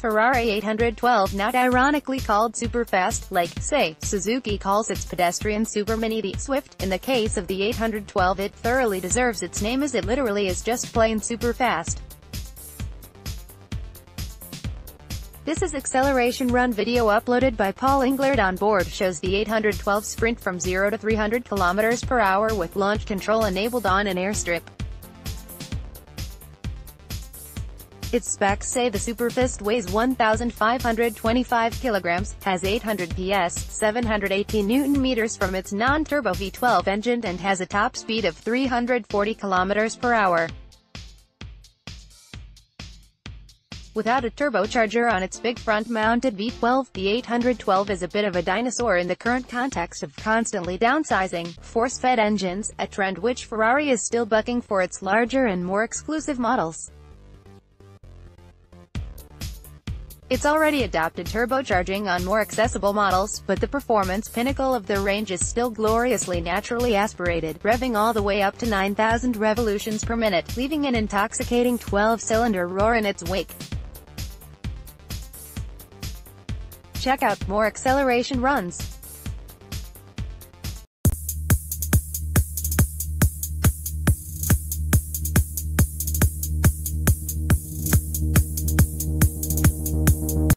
Ferrari 812, not ironically called Superfast, like, say, Suzuki calls its pedestrian supermini the Swift. In the case of the 812, it thoroughly deserves its name, as it literally is just plain superfast. This is acceleration run video uploaded by Paul Englert Onboard, shows the 812 sprint from 0 to 300 km per hour with launch control enabled on an airstrip. Its specs say the Superfast weighs 1,525 kilograms, has 800 PS, 718 Nm from its non-turbo V12 engine, and has a top speed of 340 km per hour. Without a turbocharger on its big front-mounted V12, the 812 is a bit of a dinosaur in the current context of constantly downsizing, force-fed engines, a trend which Ferrari is still bucking for its larger and more exclusive models. It's already adopted turbocharging on more accessible models, but the performance pinnacle of the range is still gloriously naturally aspirated, revving all the way up to 9,000 revolutions per minute, leaving an intoxicating 12-cylinder roar in its wake. Check out more acceleration runs.